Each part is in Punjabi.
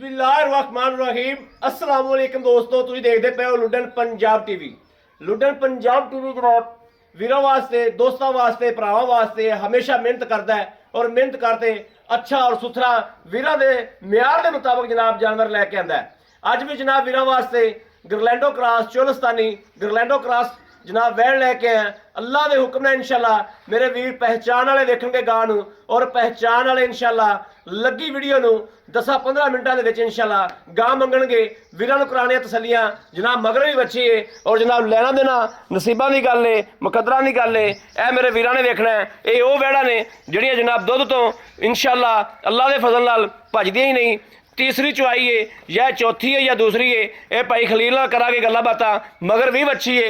ਬਿਸਮਿल्लाहिर्रहमानिर्रहीम अस्सलाम वालेकुम दोस्तों, ਤੁਸੀਂ ਦੇਖਦੇ ਪਏ ਹੋ ਲੁੱਡਨ ਪੰਜਾਬ ਟੀਵੀ। ਲੁੱਡਨ ਪੰਜਾਬ ਟੀਵੀ ਜਨਾਬ ਵੀਰਾਂ ਵਾਸਤੇ, ਦੋਸਤਾਂ ਵਾਸਤੇ, ਭਰਾਵਾਂ ਵਾਸਤੇ ਹਮੇਸ਼ਾ ਮਿਹਨਤ ਕਰਦਾ ਹੈ ਔਰ ਮਿਹਨਤ ਕਰਦੇ ਅੱਛਾ ਔਰ ਸੁਥਰਾ ਵੀਰਾਂ ਦੇ ਮਿਆਰ ਦੇ ਮੁਤਾਬਕ ਜਨਾਬ ਜਾਨਵਰ ਲੈ ਕੇ ਆਂਦਾ ਹੈ। ਅੱਜ ਵੀ ਜਨਾਬ ਵੀਰਾਂ ਵਾਸਤੇ ਗਰਲੈਂਡੋ ਕ੍ਰਾਸ ਚੋਲਸਤਾਨੀ ਗਰਲੈਂਡੋ ਕ੍ਰਾਸ जनाब वैन लैके आए अल्लाह के हुक्म ने इंशाल्लाह मेरे वीर पहचान वाले वेखेंगे गां नूं और पहचान वाले इंशाल्लाह लगी वीडियो नूं 10-15 मिनटां दे विच इंशाल्लाह गां मंगणगे वीरां नूं कराने तसल्लियां जनाब मगर भी बच्ची है और जनाब लैना देना नसीबां दी गल है मुकद्दरां दी गल है। ए मेरे वीरां ने वेखना है ये वो वैड़ा ने जिहड़ियां जनाब दुध तो इंशाल्लाह अल्लाह के फजल नाल भजदियां ही नहीं। तीसरी चुआई है या चौथी है या दूसरी है ये भाई खलील नाल करांगे गल्लां बातां मगर भी बच्ची है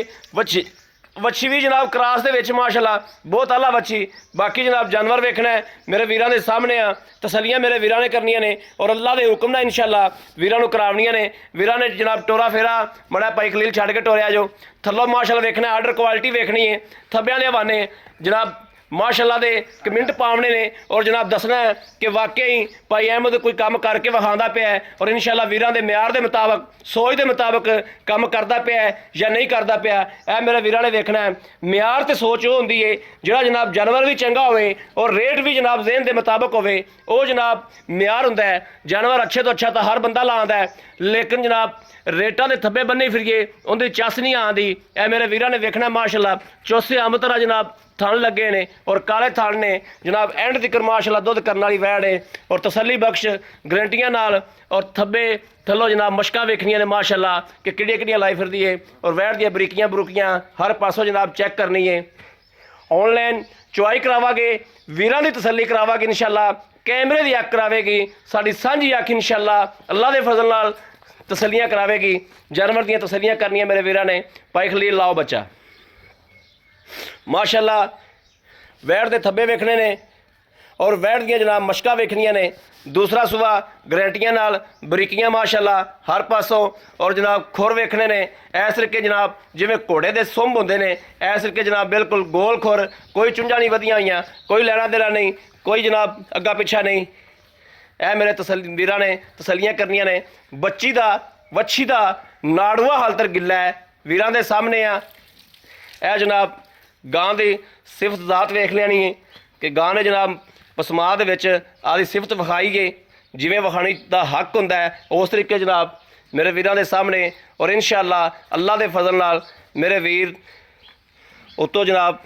वच्छी भी जनाब क्रास दे विच माशाल्लाह बहुत आला वच्छी। बाकी जनाब जानवर वेखना है मेरे वीरां दे सामने आ तसलियां मेरे वीरां ने करनियां ने और अल्लाह दे हुक्म नाल इंशाल्लाह वीरां नूं करावणियां ने। वीरां ने जनाब टोरा फेरा मड़ा भाई खलील छड्ड के टोरिया जो थल्लों माशाल्लाह वेखना आर्डर क्वालिटी वेखनी है थब्बियां दे हवाने जनाब माशाल्लाह दे कमेंट पावने ने और जनाब दसना है कि वाकई भाई अहमद कोई काम करके विखांदा पिया है और इंशाल्लाह वीरां दे म्यार दे मुताबक सोच दे मुताबक काम करदा पिया है या नहीं करदा पिया। ए मेरे वीरां ने देखना है म्यार ते सोच वो हुंदी है जिहड़ा जनाब जानवर भी चंगा होवे और रेट भी जनाब ज़हन दे मुताबक होवे वो जनाब म्यार हुंदा है। जानवर अच्छे तो अच्छा तो हर बंदा लांदा है लेकिन जनाब रेटा के थब्बे बन्ने फिरिए उनकी चस नहीं आती। ए मेरे वीरां ने देखना माशाल्लाह चौसे आम तरह जनाब थन लगे ने और काले थन ने जनाब एंड तिकर माशाल्लाह दुध करने वाली वैड़ है और तसली बख्श गारंटियां नाल और थब्बे थल्लों जनाब मशकां वेखनियां ने माशाल्लाह कि किहड़ियां लाई फिरदी है और वैड़ दी बरीकियां बरूकियां हर पासों जनाब चैक करनी है। ऑनलाइन चुआई करावांगे वीरां दी तसल्ली करावांगे इंशाल्लाह कैमरे दी अख करावेगी साडी सांझी अख इंशाल्लाह अल्लाह दे फजल नाल तसल्लियां करावेगी। जानवर दियां तसल्लियां करनियां मेरे वीरां ने। भाई खलील लाओ बच्चा माशाल्लाह वैड़ दे थब्बे वेखने ने और वैड़ दियां जनाब मशकां वेखनियां ने। दूसरा सुबह गारंटियां नाल बरीकियां माशाल्लाह हर पासों और जनाब खुर वेखने ने इस तरीके जनाब जिवें घोड़े दे सुंभ होंदे ने इस तरीके जनाब बिल्कुल गोल खुर कोई चुंझां नहीं वधियां होईयां कोई लैना देना नहीं कोई जनाब अग्गा पिछा नहीं। ए मेरे वीरां ने तसल्लियां करनियां ने। वच्छी दा नाड़ूआ हालतर गिला है वीरां दे सामने आ। ए जनाब गां की सिफत जात वेख लेनी है कि गां ने जनाब पसमा दे विच आदि सिफत विखाई है जिवें विखाणी दा हक हुंदा है उस तरीके जनाब मेरे वीरां दे सामने और इंशाअल्लाह अल्लाह दे फजल नाल मेरे वीर उतों जनाब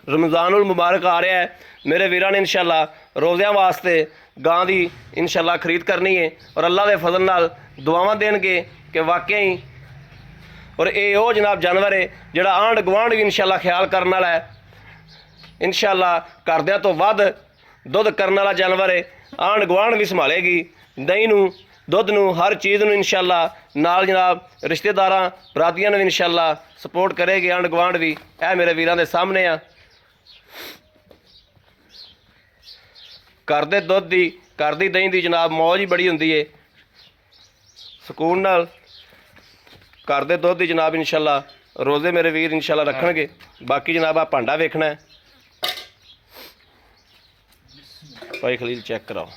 रमज़ानुल मुबारक आ रहा है मेरे वीरां ने इंशाअल्लाह रोज़ियां वास्ते गां की इंशाअल्लाह खरीद करनी है और अल्लाह के फजल नाल दुआवां देणगे कि वाकई और ये वो जनाब जानवर है जिहड़ा आंढ गुआंढ भी इंशाअल्लाह ख्याल करने वाला है। इंशाअल्लाह घरदियां तो वध दुध करने वाला जानवर है आंढ गुआंढ भी संभालेगी दही नूं दुध नूं हर चीज़ नूं इंशाअल्लाह नाल जनाब रिश्तेदारां बरातियां नूं इंशाअल्लाह सपोर्ट करेगी आंढ गुआंढ भी। ए मेरे वीरां दे सामने आ घर दे दुध दी घर दी दही दी जनाब मौज ही बड़ी हुंदी है सुकून नाल घर दे दुध दी जनाब इंशाअल्लाह रोज़े मेरे वीर इंशाअल्लाह रखणगे। बाकी जनाब आ भांडा वेखना है भाई खलील चेक कराओ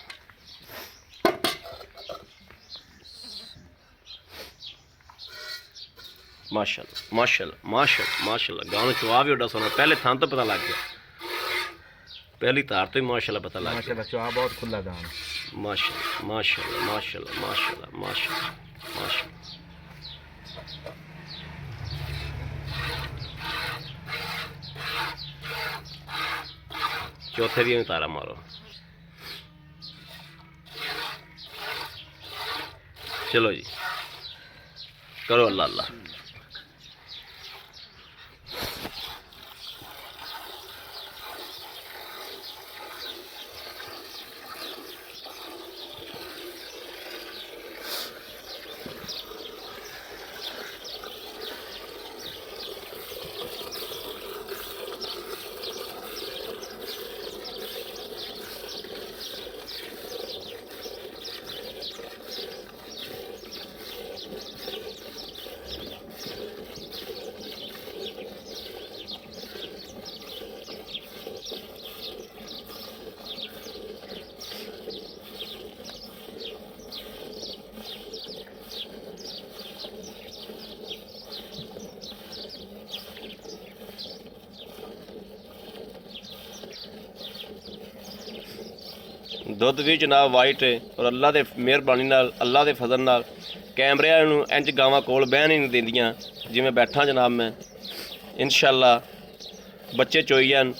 माशाअल्लाह माशाअल्लाह माशाअल्लाह माशाअल्लाह गाँव में चुआ भी उड़ा सोना पहले थान तो पता लग गया पहली तार तो ही माशाल्लाह पता लग गया चुआ बहुत खुला गाँव माशाअल्लाह माशाअल्लाह माशाअल्लाह माशाअल्लाह माशाअल्लाह माशाअल्लाह। चौथे भी तारा मारो चलो जी करो अल्लाह अल्लाह। ਦੁੱਧ ਵੀ ਜਨਾਬ ਵਾਈਟ ਹੈ ਔਰ ਅੱਲਾ ਦੇ ਮਿਹਰਬਾਨੀ ਨਾਲ, ਅੱਲਾ ਦੇ ਫਜ਼ਲ ਨਾਲ ਕੈਮਰਿਆਂ ਨੂੰ ਇੰਜ ਗਾਵਾਂ ਕੋਲ ਬਹਿਣ ਹੀ ਨਹੀਂ ਦਿੰਦੀਆਂ ਜਿਵੇਂ ਬੈਠਾ ਜਨਾਬ ਮੈਂ। ਇਨਸ਼ਾਅੱਲਾ ਬੱਚੇ ਚੋਈ ਜਾਣ,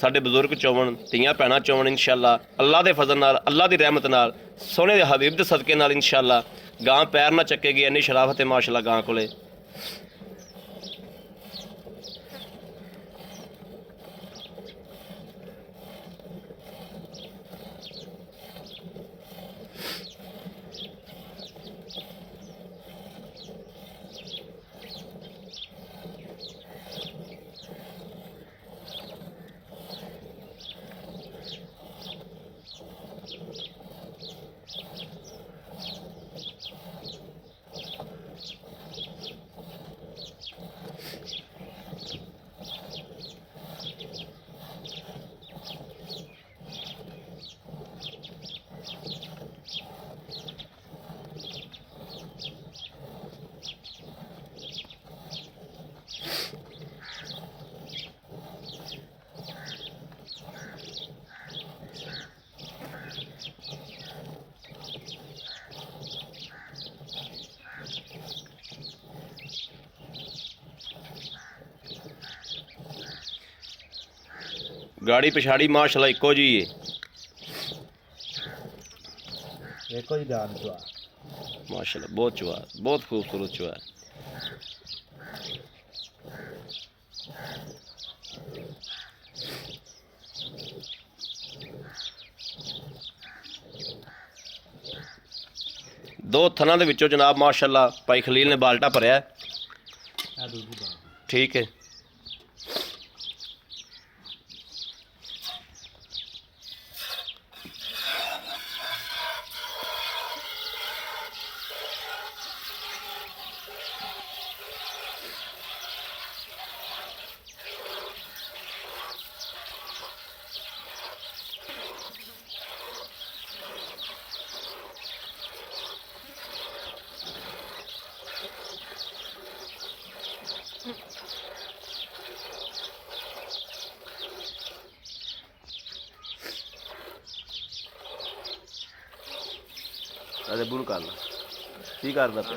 ਸਾਡੇ ਬਜ਼ੁਰਗ ਚੋਵਣ, ਧੀਆਂ ਭੈਣਾਂ ਚੋਵਣ ਇਨਸ਼ਾਅੱਲਾ ਅੱਲਾ ਦੇ ਫਜ਼ਲ ਨਾਲ, ਅੱਲਾ ਦੀ ਰਹਿਮਤ ਨਾਲ, ਸੋਹਣੇ ਦੇ ਹਬੀਬ ਦੇ ਸਦਕੇ ਨਾਲ ਇਨਸ਼ਾਅੱਲਾ। ਗਾਂ ਪੈਰ ਨਾ ਚੱਕੇਗੀ, ਇੰਨੀ ਸ਼ਰਾਫਤ ਹੈ ਮਾਸ਼ਾਅੱਲਾ ਗਾਂ ਕੋਲੇ। गाड़ी पिछाड़ी माशाल्लाह इको जी है। देखो जी जान चुआ माशाल्लाह बहुत चुआ, बहुत खूबसूरत चुआ है। दो थना दे विचों जनाब माशाल्लाह भाई खलील ने बाल्टा भरिया है। ठीक है। अरे बुल कर ला की करदा पे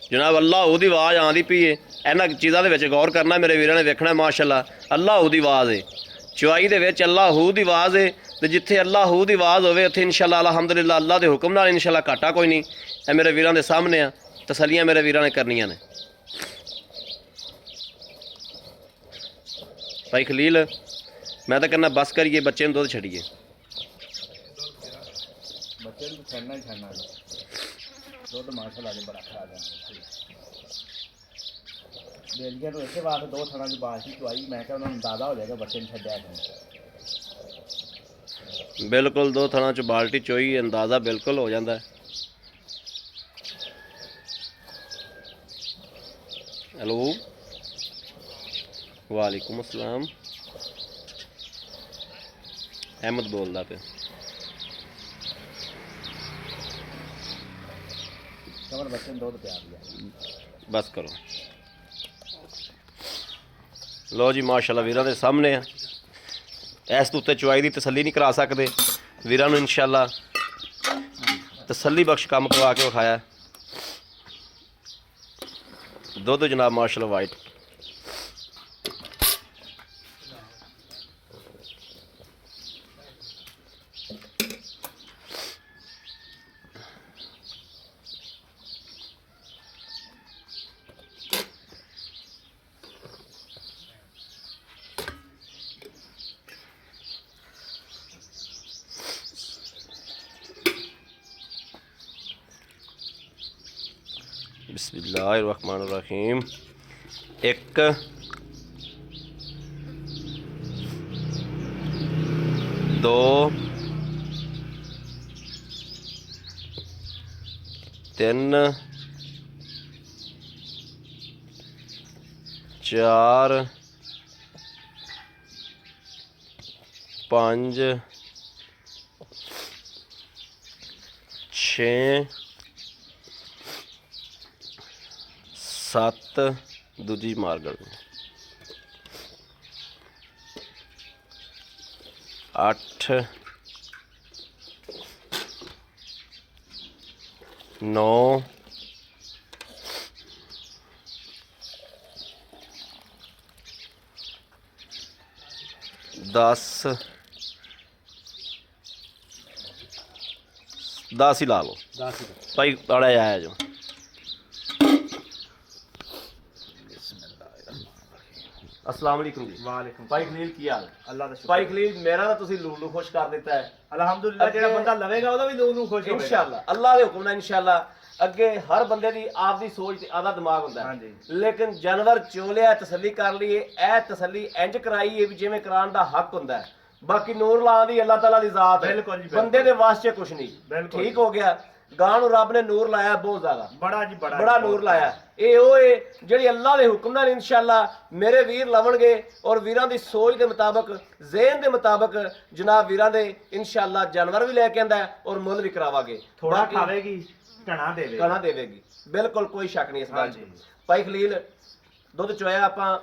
जनाब अल्लाह दी आवाज़ आँदी पई है। इन्हां चीज़ों के गौर करना मेरे वीरों ने, वेखना माशाल्लाह अल्लाह दी आवाज़ है। चुआई दे विच अल्लाह दी आवाज़ है, तो जिथे अल्लाह दी आवाज़ होवे उत्थे इंशाअल्लाह अलहमदुलिल्लाह अल्लाह के हुक्म नाल इंशाअल्लाह घाटा कोई नहीं। ए मेरे वीरों के सामने आ तसलियां मेरे वीरों ने करनियां ने। भाई खलील मैं तो कहना बस करिए, बच्चे दुध छड़िए। बच्चे को छड़ना ही छड़ना दुध माशाल्लाह बड़ा खा जाना। बेलिया तो इसे वास्ते दो थना की बात चुआई, मैं क्या उन्होंने अंदाजा हो जाएगा बच्चे ने छड्या है। बिल्कुल दो थना च बाल्टी चोई अंदाजा बिल्कुल हो जाता है। हेलो वालेकुम अस्सलाम। अहमद बोलता पे बच्चे ने दुध प्यार दिया। बस करो। लो जी माशाल्लाह वीरां दे सामने है। इस तो उत्ते चुआई की तसली नहीं करा सकते। वीरां नूं इंशाअल्लाह तसली बख्श काम करवा के विखाया। दुध जनाब माशाल्लाह वाइट। बिस्मिल्लाहिर्रहमानिर्रहीम। 1 2 3 4 5 6 7 दूजी मार गल 8 9 10 10 ही ला लो भाई बड़ा आया जो अस्सलाम वालेकुम जी। ਵਾਲੇਕੁਮ ਭਾਈ ਖਲੀਲ ਕੀ ਹਾਲ? ਅੱਲਾ ਦਾ ਸ਼ੁਕਰ ਭਾਈ ਖਲੀਲ ਮੇਰਾ ਤਾਂ ਤੁਸੀਂ ਲੂ ਖੁਸ਼ ਕਰ ਦਿੱਤਾ ਹੈ ਅਲਹਮਦੁਲਿਲਾ। ਜਿਹੜਾ ਬੰਦਾ ਲਵੇਗਾ ਉਹਦਾ ਵੀ ਨੂੰ ਖੁਸ਼ ਹੋਵੇਗਾ ਇਨਸ਼ਾਅੱਲਾ। ਅੱਲਾਹ ਦੇ ਹੁਕਮ ਨਾਲ ਇਨਸ਼ਾਅੱਲਾ। ਅੱਗੇ ਹਰ ਬੰਦੇ ਦੀ ਆਪਦੀ ਸੋਚ ਤੇ ਆਦਾ ਦਿਮਾਗ ਹੁੰਦਾ ਹੈ, ਹਾਂਜੀ। ਲੇਕਿਨ ਜਾਨਵਰ ਚੋਲਿਆ ਤਸੱਲੀ ਕਰ ਲਈਏ, ਇਹ ਤਸੱਲੀ ਇੰਜ ਕਰਾਈਏ ਵੀ ਜਿਵੇਂ ਕਰਾਉਣ ਦਾ ਹੱਕ ਹੁੰਦਾ ਹੈ। ਬਾਕੀ ਨੂਰ ਲਾ ਦੀ ਅੱਲਾਹ ਤਾਲਾ ਦੀ ਜ਼ਾਤ ਹੈ, ਬਿਲਕੁਲ ਜੀ, ਬਿਲਕੁਲ। ਬੰਦੇ ਦੇ ਵਾਸਤੇ ਕੁਝ ਨਹੀਂ। ਬਿਲਕੁਲ ਠੀਕ ਹੋ ਗਿਆ। ਗਾਂ ਨੂੰ ਰੱਬ ਨੇ ਨੂਰ ਲਾਇਆ ਬਹੁਤ ਜ਼ਿਆਦਾ, ਬੜਾ ਜੀ ਬੜਾ ਬੜਾ ਨੂਰ ਲਾਇਆ। ਇਹ ਉਹ ਏ ਜਿਹੜੀ ਅੱਲਾਹ ਦੇ ਹੁਕਮ ਨਾਲ ਇਨਸ਼ਾਅੱਲਾ ਮੇਰੇ ਵੀਰ ਲਵਣਗੇ ਔਰ ਵੀਰਾਂ ਦੀ ਸੋਚ ਦੇ ਮੁਤਾਬਕ, ਜ਼ਿਹਨ ਦੇ ਮੁਤਾਬਕ ਜਨਾਬ ਵੀਰਾਂ ਦੇ ਇਨਸ਼ਾਅੱਲਾ ਜਾਨਵਰ ਵੀ ਲੈ ਕੇ ਆਂਦਾ ਔਰ ਮੁੱਲ ਵੀ ਕਰਾਵਾਂਗੇ। ਥੋੜਾ ਖਾਵੇਗੀ ਕਣਾ ਦੇਵੇਗੀ, ਕਣਾ ਦੇਵੇਗੀ, ਬਿਲਕੁਲ ਕੋਈ ਸ਼ੱਕ ਨਹੀਂ ਇਸ ਗੱਲ 'ਚ। ਹਾਂਜੀ। ਭਾਈ ਖਲੀਲ ਦੁੱਧ ਚੋਇਆ ਆਪਾਂ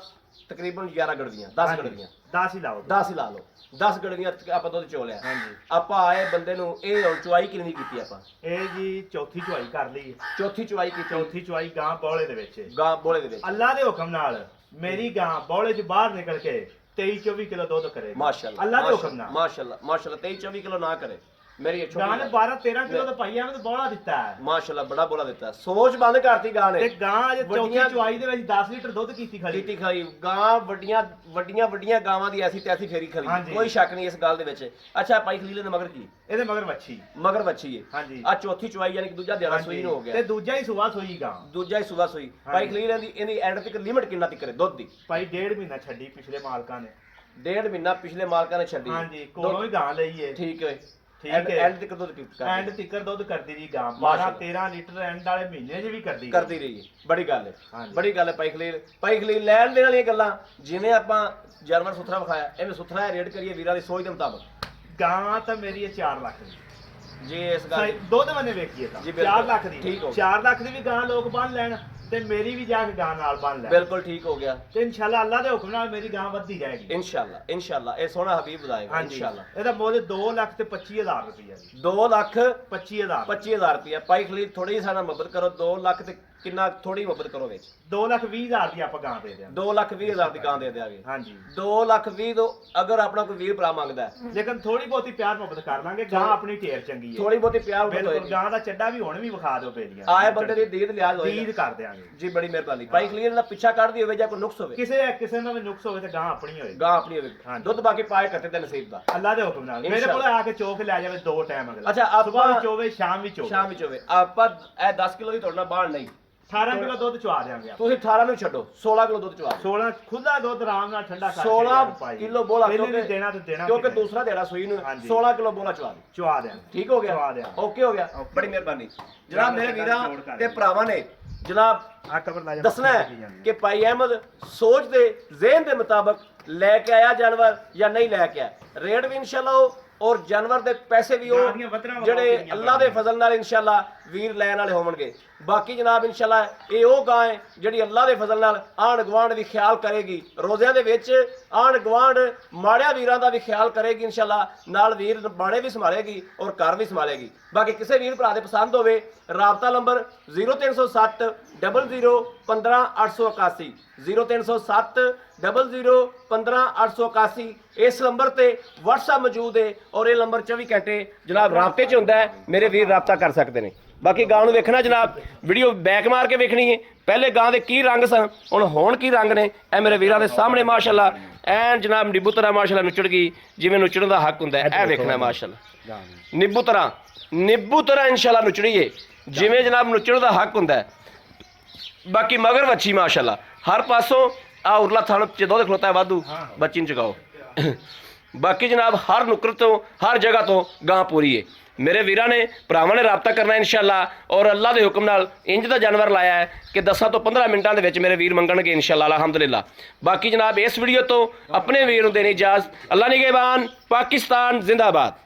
ਤਕਰੀਬਨ 11 ਗੜਵੀਆਂ 10 ਗੜਵੀਆਂ 10 ਹੀ ਲਾਓ 10 ਹੀ ਲਾ ਲਓ। 10 ਗੜਵੀਆਂ ਆਪਾਂ ਦੁੱਧ ਚੋ ਲਿਆ। ਹਾਂਜੀ। ਆਪਾਂ ਆਏ ਬੰਦੇ ਨੂੰ ਇਹ ਹੁਣ ਚੁਆਈ ਕਿੰਨੀ ਕੀਤੀ ਆਪਾਂ? ਇਹ ਜੀ ਚੌਥੀ ਚੁਆਈ ਕਰ ਲਈ। ਚੌਥੀ ਚੁਆਈ ਕੀਤੀ। ਚੌਥੀ ਚੁਆਈ ਗਾਂ ਬੌਲੇ ਦੇ ਵਿੱਚ ਗਾਂ ਬੋਲੇ ਦੇ ਵਿੱਚ ਅੱਲਾ ਦੇ ਹੁਕਮ ਨਾਲ ਮੇਰੀ ਗਾਂ ਬੌਲੇ 'ਚ ਬਾਹਰ ਨਿਕਲ ਕੇ 23-24 ਕਿਲੋ ਦੁੱਧ ਕਰੇ ਮਾਸ਼ਾਅੱਲਾ। ਅੱਲਾ ਦੇ ਹੁਕਮ ਨਾਲ। ਮਾਸ਼ਾਅੱਲਾ ਮਾਸ਼ਾਅੱਲਾ 23-24 ਕਿਲੋ ਨਾ ਕਰੇ ਮੇਰੀ ਇਹ ਗਾਂ ਨੇ ਛੋਟੀ 12-13 ਕਿਲੋ ਦਾ ਪਾਈਆ ਨੇ ਬੌਲਾ ਦਿੱਤਾ ਹੈ ਮਾਸ਼ਾਅੱਲਾ ਬੜਾ ਬੋਲਾ ਦਿੱਤਾ। ਸੋਚ ਬੰਦ ਕਰਤੀ ਗਾਂ ਤੇ ਨੇ। ਗਾਂ ਅਜੇ ਚੌਥੀ ਵੱਡੀਆਂ- ਚੁਆਈ ਦੇ ਵਿੱਚ 10 ਲੀਟਰ ਦੁੱਧ ਕੀਤੀ ਖੜੀ। ਕੀਤੀ ਖਾਈ ਗਾਂ ਵੱਡੀਆਂ ਵੱਡੀਆਂ ਵੱਡੀਆਂ ਗਾਵਾਂ ਦੀ ਐਸੀ ਤੈਸੀ ਫੇਰੀ ਖਲੀ, ਹਾਂਜੀ। ਕੋਈ ਸ਼ੱਕ ਨਹੀਂ ਇਸ ਗੱਲ ਦੇ ਵਿੱਚ। ਅੱਛਾ ਭਾਈ ਖਲੀਲ ਦੇ ਮਗਰ ਕੀ? ਇਹਦੇ ਮਗਰ ਵੱਛੀ। ਮਗਰ ਬੱਚੀ ਹੈ। ਹਾਂਜੀ। ਆ ਚੌਥੀ ਚੁਆਈ ਯਾਨੀ ਕਿ ਦੂਜਾ ਦਿਹਾੜਾ ਸੂਈ ਨੂੰ ਹੋ ਤੇ ਗਿਆ। ਦੂਜਾ ਹੀ ਸੁਬਾ ਸੋਈ ਗਾਂ। ਦੂਜਾ ਹੀ ਸੁਬਾ ਸੂਈ। ਭਾਈ ਖਲੀਲ ਇਹਦੀ ਐਂਡ ਤੱਕ ਲਿਮਟ ਕਿੰਨਾ ਤੱਕ ਕਰੇ ਦੁੱਧ ਦੀ? ਭਾਈ 1.5 ਮਹੀਨਾ ਛੱਡੀ ਪਿਛਲੇ ਮਾਲਕਾਂ ਨੇ। 1.5 ਮਹੀਨਾ ਪਿਛਲੇ ਮਾਲਕਾਂ ਨੇ ਛੱਡੀ। ਹਾਂਜੀ, ਕੋਲੋਂ ਹੀ ਗਾਂ ਲਈ ਏ। ਠੀਕ ਹੈ। ਠੀਕ ਹੈ। ਐਂਡ ਤੱਕ ਦੁੱਧ ਕਰ ਐਂਡ ਤਿੱਕਰ ਦੁੱਧ ਕਰਦੀ ਰਹੀ ਗਾਂ। ਮਾਸ਼ਾਅੱਲਾ। 12-13 ਲੀਟਰ ਐਂਡ ਵਾਲੇ ਮਹੀਨੇ 'ਚ ਵੀ ਕਰਦੀ ਕਰਦੀ ਰਹੀ ਹੈ। ਬੜੀ ਗੱਲ ਹੈ, ਹਾਂਜੀ। ਬੜੀ ਗੱਲ ਹੈ ਭਾਈ ਖਲੀਲ। ਭਾਈ ਖਲੀਲ ਲੈਣ ਦੇਣ ਵਾਲੀਆਂ ਗੱਲਾਂ ਜਿਵੇਂ ਆਪਾਂ ਜਾਨਵਰ ਸੁਥਰਾ ਵਿਖਾਇਆ ਐਵੇਂ ਸੁਥਰਾ ਰੇਟ ਕਰੀਏ ਵੀਰਾਂ ਦੀ ਸੋਚ ਦੇ ਮੁਤਾਬਕ। ਗਾਂ ਤਾਂ ਮੇਰੀ 4 ਲੱਖ ਦੀ ਜੇ ਇਸ ਗੱਲ ਦੁੱਧ ਮੰਨੇ ਵੇਖੀਏ ਤਾਂ ਜੀ, ਬਿਲਕੁਲ। 4 ਲੱਖ ਦੀ। ਠੀਕ ਹੋ ਗਿਆ। 4 ਲੱਖ ਦੀ ਵੀ ਗਾਂ ਲੋਕ ਬੰਨ ਲੈਣ ਤੇ ਮੇਰੀ ਵੀ ਜਾ ਕੇ ਗਾਂ ਨਾਲ ਬੰਨ ਲੈਣ। ਬਿਲਕੁਲ ਠੀਕ ਹੋ ਗਿਆ। ਤੇ ਇਨਸ਼ਾਅੱਲਾ ਅੱਲਾ ਦੇ ਹੁਕਮ ਨਾਲ ਮੇਰੀ ਗਾਂ ਵੱਧਦੀ ਰਹੇਗੀ। ਇਨਸ਼ਾਅੱਲਾ ਇਨਸ਼ਾਅੱਲਾ ਇਹ ਸੋਹਣਾ ਹਬੀਬ ਬੁਲਾਏਗਾ ਹਾਂਜੀ। ਇਨਸ਼ਾਅੱਲਾ। ਇਹਦਾ ਮੁੱਲ 2 ਲੱਖ ਤੇ 25,000 ਰੁਪਇਆ ਜੀ। 2 ਲੱਖ 25,000 25,000 ਰੁਪਇਆ। ਭਾਈ ਖਲੀਲ ਥੋੜੀ ਸਾਡਾ ਮੁਹੱਬਤ ਕਰੋ। 2 ਲੱਖ ਤੇ ਕਿੰਨਾ ਥੋੜੀ ਮੁਹੱਬਤ ਕਰੋ ਵਿੱਚ। 2,20,000 ਦੀ ਆਪਾਂ ਗਾਂ ਦੇ ਦਿਆਂਗੇ। 2,20,000 ਦੀ ਗਾਂ ਦੇ ਦਿਆਂਗੇ। ਹਾਂਜੀ। 2,20,000 ਤੋਂ ਅਗਰ ਆਪਣਾ ਕੋਈ ਵੀਰ ਭਰਾ ਮੰਗਦਾ ਹੈ, ਲੇਕਿਨ ਥੋੜੀ ਬਹੁਤੀ ਪਿਆਰ ਮੁਹੱਬਤ ਕਰ ਲਾਂਗੇ। ਗਾਂ ਆਪਣੀ ਢੇਰ ਚੰਗੀ ਹੈ। ਥੋੜੀ ਬਹੁਤੀ ਪਿਆਰ ਮੁਹੱਬਤ ਬਿਲਕੁਲ। ਹੋਏਗੀ। ਗਾਂ ਦਾ ਚੱਡਾ ਵੀ ਹੁਣ ਵੀ ਵਿਖਾ ਦਿਓ ਬੇਲੀਆਂ। ਆਏ ਬੰਦੇ ਦੀ ਦੀਦ ਲਿਆਜ਼ ਦੀਦ ਹੋਏਗੀ ਕਰ ਦਿਆਂਗੇ ਜੀ। ਬੜੀ ਮਿਹਰਬਾਨੀ। ਭਾਈ ਖਲੀਲ ਦਾ ਪਿੱਛਾ ਕੱਢਦੀ ਹੋਵੇ ਜਾਂ ਕੋਈ ਨੁਕਸ ਹੋਵੇ, ਕਿਸੇ ਨਾਲ ਵੀ ਨੁਕਸ ਹੋਵੇ ਤੇ ਗਾਂ ਆਪਣੀ ਹੋਏ। ਗਾਂ ਆਪਣੀ ਹੋਵੇ। ਹਾਂਜੀ। ਦੁੱਧ ਬਾਕੀ ਪਾਏ ਕੱਟੇ ਤੇ ਨਸੀਬ ਦਾ। ਅੱਲਾ ਦੇ ਹੁਕਮ ਨਾਲ ਮੇਰੇ ਕੋਲ ਆ ਕੇ ਚੋਕ ਲੈ ਜਾਵੇ 2 ਟਾਈਮ ਅਗਲਾ। ਅੱਛਾ, ਆਪਾਂ- ਸੁਬਾਹ ਵੀ ਚੋਵੇ ਸ਼ਾਮ ਵੀ ਚੋਵੇ। ਸ਼ਾਮ ਵਿੱਚ ਹੋਵੇ। ਆਪਾਂ ਇਹ 10 ਕਿਲੋ ਦੀ ਤੁਹਾਡਾ ਬਾਹਰ ਨਹੀਂ। 18 ਕਿਲੋ ਦੁੱਧ ਚਵਾ ਦਿਆਂਗੇ ਆਪਾਂ। ਤੁਸੀਂ 18 ਨੂੰ ਛੱਡੋ, 16 ਕਿਲੋ ਦੁੱਧ ਚਵਾ ਦਿਓ। 16 ਖੁੱਲਾ ਦੁੱਧ ਆਰਾਮ ਨਾਲ ਠੰਡਾ ਕਰਕੇ 16 ਕਿਲੋ ਬੋਲਾ ਕਿਉਂਕਿ ਦੇਣਾ ਤੇ ਦੇਣਾ ਕਿਉਂਕਿ ਦੂਸਰਾ ਦੇੜਾ ਸੂਈ ਨੂੰ ਹਾਂਜੀ। 16 ਕਿਲੋ ਬੋਲਾ ਚਵਾ ਦਿਓ। ਚਵਾ ਦਿਆਂਗੇ। ਠੀਕ ਹੋ ਚਵਾ ਗਿਆ? ਦਿਆਂਗੇ। ਓਕੇ ਹੋ ਗਿਆ। ਓਕੇ। ਬੜੀ ਮਿਹਰਬਾਨੀ ਜਨਾਬ। ਮੇਰੇ ਵੀਰਾਂ ਜੋੜ ਕਰ ਤੇ ਦਿਓ। ਭਰਾਵਾਂ ਨੇ ਜਨਾਬ ਆ ਕਬਰ ਲਾ ਜਾ ਦੱਸਣਾ ਹੈ ਕਿ ਭਾਈ ਅਹਿਮਦ ਸੋਚ ਦੇ ਜ਼ਿਹਨ ਦੇ ਮੁਤਾਬਕ ਲੈ ਕੇ ਆਇਆ ਜਾਨਵਰ ਜਾਂ ਨਹੀਂ ਲੈ ਕੇ ਆਇਆ। ਰੇਟ ਵੀ ਇਨਸ਼ਾਅੱਲਾ ਉਹ ਔਰ ਜਾਨਵਰ ਦੇ ਪੈਸੇ ਵੀ ਗਾਂ ਦੀਆਂ ਵੱਧਰਾਂ ਉਹ ਜਿਹੜੇ ਕਿੰਨੀਆਂ ਅੱਲਾ ਦੇ ਫਜ਼ਲ ਨਾਲ ਇਨਸ਼ਾਅੱਲਾ ਵੀਰ ਲੈਣ ਵਾਲੇ ਹੋਣਗੇ। ਬਾਕੀ ਜਨਾਬ ਇਨਸ਼ਾਅੱਲਾ ਇਹ ਉਹ ਗਾਂ ਹੈ ਜਿਹੜੀ ਅੱਲਾ ਦੇ ਫਜ਼ਲ ਨਾਲ ਆਂਢ ਗੁਆਂਢ ਵੀ ਖਿਆਲ ਕਰੇਗੀ। ਰੋਜ਼ਿਆਂ ਦੇ ਵਿੱਚ ਆਂਢ ਗੁਆਂਢ ਮਾੜਿਆਂ ਵੀਰਾਂ ਦਾ ਵੀ ਖਿਆਲ ਕਰੇਗੀ ਇਨਸ਼ਾਅੱਲਾ। ਨਾਲ ਵੀਰ ਬਾਣੇ ਵੀ ਸੰਭਾਲੇਗੀ ਔਰ ਘਰ ਵੀ ਸੰਭਾਲੇਗੀ। ਬਾਕੀ ਕਿਸੇ ਵੀਰ ਭਰਾ ਦੇ ਪਸੰਦ ਹੋਵੇ ਰਾਬਤਾ ਨੰਬਰ 0307 00 15 881 0307 00 15 881। ਇਸ ਨੰਬਰ ਤੇ WhatsApp ਮੌਜੂਦ ਹੈ ਔਰ ਇਹ ਨੰਬਰ 24 ਘੰਟੇ ਜਨਾਬ ਰਾਬਤੇ 'ਚ ਹੁੰਦਾ ਹੈ। ਮੇਰੇ ਵੀਰ ਰਾਬਤਾ ਕਰ ਸਕਦੇ ਨੇ। ਬਾਕੀ ਗਾਂ ਨੂੰ ਵੇਖਣਾ ਜਨਾਬ, ਵੀਡੀਓ ਬੈਕ ਮਾਰ ਕੇ ਵੇਖਣੀ ਹੈ। ਪਹਿਲੇ ਗਾਂ ਦੇ ਕੀ ਰੰਗ ਸਨ, ਹੁਣ ਕੀ ਰੰਗ ਨੇ, ਇਹ ਮੇਰੇ ਵੀਰਾਂ ਦੇ ਸਾਹਮਣੇ ਮਾਸ਼ਾਅੱਲਾ ਐਨ ਜਨਾਬ ਨਿੱਬੂ ਤਰ੍ਹਾਂ ਮਾਸ਼ਾਅੱਲਾ ਨੁੱਚੜ ਗਈ ਜਿਵੇਂ ਨੁੱਚਣ ਦਾ ਹੱਕ ਹੁੰਦਾ ਹੈ। ਇਹ ਵੇਖਣਾ ਮਾਸ਼ਾਅੱਲਾ ਨਿੱਬੂ ਤਰ੍ਹਾਂ ਇਨਸ਼ਾਅੱਲਾ ਨੁੱਚੜੀਏ ਜਿਵੇਂ ਜਨਾਬ ਨੁੱਚਣ ਦਾ ਹੱਕ ਹੁੰਦਾ ਹੈ। ਬਾਕੀ ਮਗਰ ਵੱਛੀ ਮਾਸ਼ਾਅੱਲਾ ਹਰ ਪਾਸੋਂ ਆ ਉਰਲਾ ਥਣ ਚ ਦੁੱਧ ਖਲੋਤਾ ਹੈ ਵਾਧੂ ਬੱਚੀ ਨੂੰ ਚਗਾਓ ਬਾਕੀ ਜਨਾਬ ਹਰ ਨੁਕਰ ਤੋਂ ਹਰ ਜਗ੍ਹਾ ਤੋਂ ਗਾਂ ਪੂਰੀ ਹੈ ਮੇਰੇ ਵੀਰਾਂ ਨੇ ਭਰਾਵਾਂ ਨੇ ਰਾਬਤਾ ਕਰਨਾ ਇਨਸ਼ਾਅੱਲਾ ਔਰ ਅੱਲਾ ਦੇ ਹੁਕਮ ਨਾਲ ਇੰਜ ਦਾ ਜਾਨਵਰ ਲਾਇਆ ਹੈ ਕਿ 10 ਤੋਂ 15 ਮਿੰਟਾਂ ਦੇ ਵਿੱਚ ਮੇਰੇ ਵੀਰ ਮੰਗਣਗੇ ਇਨਸ਼ਾਅੱਲਾ ਅਲਹਮਦੁਲਿਲਾ ਬਾਕੀ ਜਨਾਬ ਇਸ ਵੀਡੀਓ ਤੋਂ ਆਪਣੇ ਵੀਰ ਨੂੰ ਦੇਣੀ ਇਜਾਜ਼ਤ ਅੱਲਾ ਨਿਗਹਿਬਾਨ ਪਾਕਿਸਤਾਨ ਜ਼ਿੰਦਾਬਾਦ